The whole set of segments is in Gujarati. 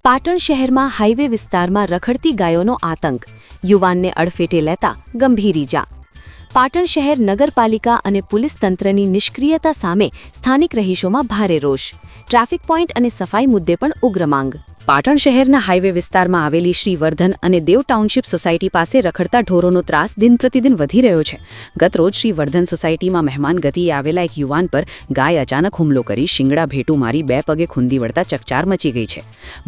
પાટણ શહેરમાં હાઈવે વિસ્તારમાં રખડતી ગાયોનો આતંક, યુવાનને અડફેટે લેતા ગંભીર ઈજા। પાટણ શહેર નગરપાલિકા અને પોલીસ તંત્રની નિષ્ક્રિયતા સામે સ્થાનિક રહીશોમાં ભારે રોષ। ટ્રાફિક પોઈન્ટ અને સફાઈ મુદ્દે પણ ઉગ્ર માંગ। પાટણ શહેરના હાઈવે વિસ્તારમાં આવેલી શ્રી વર્ધન અને દેવ ટાઉનશીપ સોસાયટી પાસે રખડતા ઢોરોનો ત્રાસ દિન પ્રતિદિન વધી રહ્યો છે। ગતરોજ શ્રી વર્ધન સોસાયટીમાં મહેમાન ગતિએ આવેલા એક યુવાન પર ગાય અચાનક હુમલો કરી શિંગડા ભેટું મારી બે પગે ખૂંદી વળતા ચકચાર મચી ગઈ છે।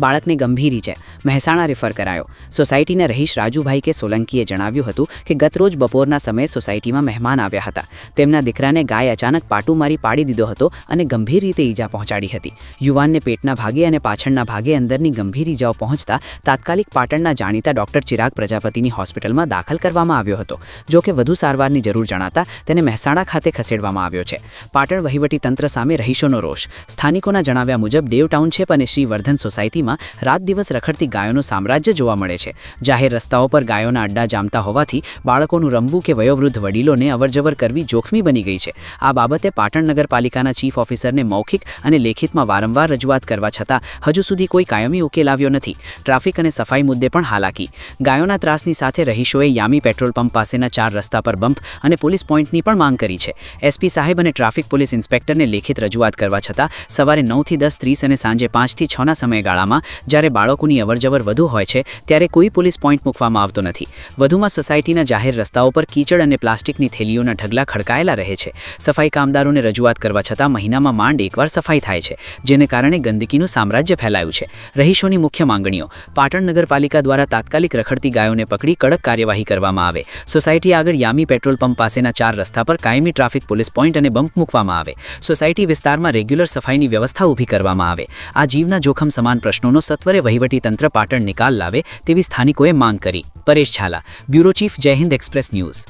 બાળકને ગંભીર ઈજા, મહેસાણા રેફર કરાયો। સોસાયટીના રહીશ રાજુભાઈ કે સોલંકીએ જણાવ્યું હતું કે ગતરોજ બપોરના સમયે સોસાયટીમાં મહેમાન આવ્યા હતા। તેમના દીકરાને ગાય અચાનક પાટું મારી પાડી દીધો હતો અને ગંભીર રીતે ઈજા પહોંચાડી હતી। યુવાનને પેટના ભાગે અને પાછળના ભાગે અંદર ગંભીર ઈજાઓ પહોંચતા તાત્કાલિક પાટણના જાણીતા ડોક્ટર ચિરાગ પ્રજાપતિની હોસ્પિટલમાં દાખલ કરવામાં આવ્યો હતો। જો કે વધુ સારવારની જરૂર જણાતા તેને મહેસાણા ખાતે ખસેડવામાં આવ્યો છે। પાટણ વહીવટી તંત્ર સામે રહીશોનો રોષ। સ્થાનિકોના જણાવ્યા મુજબ દેવ ટાઉનશીપ અને શ્રી વર્ધન સોસાયટીમાં રાત દિવસ રખડતી ગાયોનું સામ્રાજ્ય જોવા મળે છે। જાહેર રસ્તાઓ પર ગાયોના અડ્ડા જામતા હોવાથી બાળકોનું રમવું કે વયોવૃદ્ધ વડીલોને અવરજવર કરવી જોખમી બની ગઈ છે। આ બાબતે પાટણ નગરપાલિકાના ચીફ ઓફિસરને મૌખિક અને લેખિતમાં વારંવાર રજૂઆત કરવા છતાં હજુ સુધી કોઈ કાયમી ઉકેલ આવ્યો નથી। ટ્રાફિક અને સફાઈ મુદ્દે પણ હાલાકી। ગાયોના ત્રાસની સાથે રહીશોએ યામી પેટ્રોલ પંપ પાસેના 4 રસ્તા પર બમ્પ અને પોલીસ પોઈન્ટની પણ માંગ કરી છે। એસપી સાહેબ અને ટ્રાફિક પોલીસ ઇન્સ્પેક્ટરને લેખિત રજૂઆત કરવા છતાં સવારે 9 થી 10:30 અને સાંજે 5 થી 6ના સમયગાળામાં જ્યારે બાળકોની અવરજવર વધુ હોય છે ત્યારે કોઈ પોલીસ પોઈન્ટ મૂકવામાં આવતો નથી। વધુમાં સોસાયટીના જાહેર રસ્તાઓ પર કીચડ અને પ્લાસ્ટિકની થેલીઓના ઢગલા ખડકાયેલા રહે છે। સફાઈ કામદારોને રજૂઆત કરવા છતાં મહિનામાં માંડ એકવાર સફાઈ થાય છે, જેને કારણે ગંદકીનું સામ્રાજ્ય ફેલાયું છે। રહીશોની મુખ્ય માંગણીઓ: પાટણ નગરપાલિકા દ્વારા તાત્કાલિક રખડતી ગાયોને પકડી કડક કાર્યવાહી કરવામાં આવે। સોસાયટી આગળ યામી પેટ્રોલ પંપ પાસેના 4 રસ્તા પર કાયમી ટ્રાફિક પોલીસ પોઈન્ટ અને બમ્પ મૂકવામાં આવે। સોસાયટી વિસ્તારમાં રેગ્યુલર સફાઈની વ્યવસ્થા ઊભી કરવામાં આવે। આ જીવના જોખમ સમાન પ્રશ્નોનો સત્વરે વહીવટી તંત્ર પાટણ નિકાલ લાવે તેવી સ્થાનિકોએ માંગ કરી। પરેશ ઝાલા, બ્યુરો ચીફ, જય હિન્દ એક્સપ્રેસ ન્યૂઝ।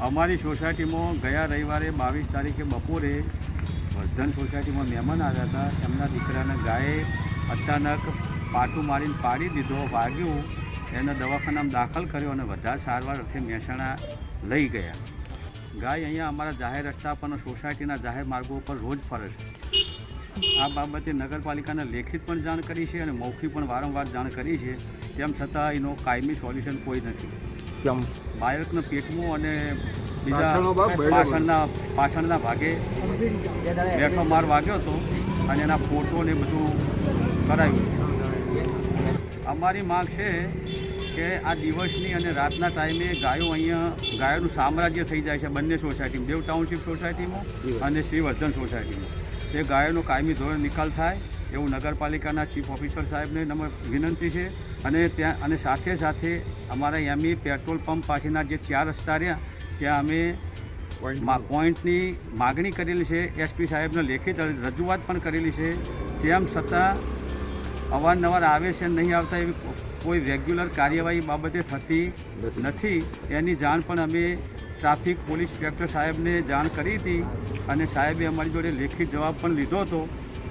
અમારી સોસાયટીમાં ગયા રવિવારે 22 તારીખે બપોરે વર્ધન સોસાયટીમાં મહેમાન આવ્યા હતા। એમના દીકરાને ગાયે અચાનક પાટું મારીને પાડી દીધો, વાગ્યું, એને દવાખાનામાં દાખલ કર્યો અને વધારે સારવાર અર્થે મહેસાણા લઈ ગયા। ગાય અહીંયા અમારા જાહેર રસ્તા પર સોસાયટીના જાહેર માર્ગો ઉપર રોજ ફરે છે। આ બાબતે નગરપાલિકાને લેખિત પણ જાણ કરી છે અને મૌખિક પણ વારંવાર જાણ કરી છે, તેમ છતાં એનો કાયમી સોલ્યુશન કોઈ નથી। બાળકના પેટમાં અને બીજા પાછળના ભાગે બેઠો માર વાગ્યો હતો અને એના ફોટો ને બધું કરાયું છે। અમારી માંગ છે કે આ દિવસની અને રાતના ટાઈમે ગાયોનું સામ્રાજ્ય થઈ જાય છે બંને સોસાયટીમાં, દેવ ટાઉનશીપ સોસાયટીમાં અને શ્રી વર્ધન સોસાયટીમાં। તે ગાયોનો કાયમી ધોરણે નિકાલ થાય એવું નગરપાલિકાના ચીફ ઓફિસર સાહેબને વિનંતી છે। અને સાથે સાથે અમારા યામી પેટ્રોલ પંપ પાસેના જે 4 રસ્તા રહ્યા ત્યાં અમે પોઈન્ટની માગણી કરેલી છે। એસપી સાહેબને લેખિત રજૂઆત પણ કરેલી છે, તેમ છતાં અવારનવાર આવે છે, નહીં આવતા એવી કોઈ રેગ્યુલર કાર્યવાહી બાબતે થતી નથી। એની જાણ પણ અમે ટ્રાફિક પોલીસ ઇન્સ્પેક્ટર સાહેબને જાણ કરી હતી અને સાહેબે અમારી જોડે લેખિત જવાબ પણ લીધો હતો,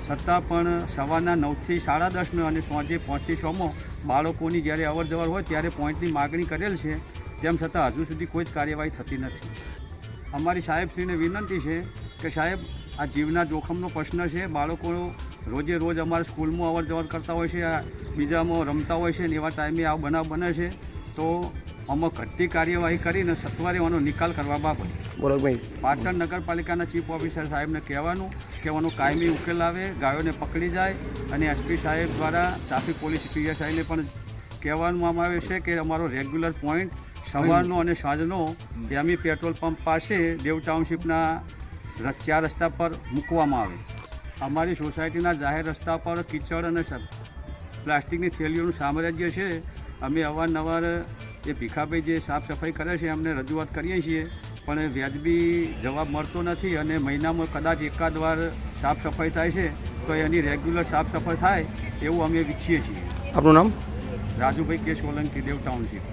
છતાં પણ સવારના 9 થી 10:30 અને સાંજે 5 થી 6 બાળકોની જ્યારે અવરજવર હોય ત્યારે પોઈન્ટની માગણી કરેલ છે, તેમ છતાં હજુ સુધી કોઈ જ કાર્યવાહી થતી નથી। અમારી સાહેબશ્રીને વિનંતી છે કે સાહેબ, આ જીવના જોખમનો પ્રશ્ન છે। બાળકો રોજે રોજ અમારા સ્કૂલમાં અવરજવર કરતા હોય છે, બીજામાં રમતા હોય છે ને એવા ટાઈમે આ બનાવ બને છે, તો આમાં ઘટતી કાર્યવાહી કરીને સત્વરે આનો નિકાલ કરવા બાબત પાટણ નગરપાલિકાના ચીફ ઓફિસર સાહેબને કહેવાનું કે આનો કાયમી ઉકેલ આવે, ગાયોને પકડી જાય। અને એસપી સાહેબ દ્વારા ટ્રાફિક પોલીસ પીએસઆઈને પણ કહેવામાં આવે છે કે અમારો રેગ્યુલર પોઈન્ટ સવારનો અને સાંજનો યામી પેટ્રોલ પંપ પાસે દેવ ટાઉનશીપના 4 રસ્તા પર મૂકવામાં આવે। અમારી સોસાયટીના જાહેર રસ્તા પર કીચડ અને પ્લાસ્ટિકની થેલીઓનું સામ્રાજ્ય છે। અમે અવારનવાર એ ભીખાભાઈ જે સાફ સફાઈ કરે છે એમને રજૂઆત કરીએ છીએ, પણ વ્યાજબી જવાબ મળતો નથી અને મહિનામાં કદાચ એકાદ વાર સાફ સફાઈ થાય છે, તો એની રેગ્યુલર સાફ સફાઈ થાય એવું અમે ઈચ્છીએ છીએ। આપનું નામ? રાજુભાઈ કે સોલંકી, દેવ ટાઉનશીપ।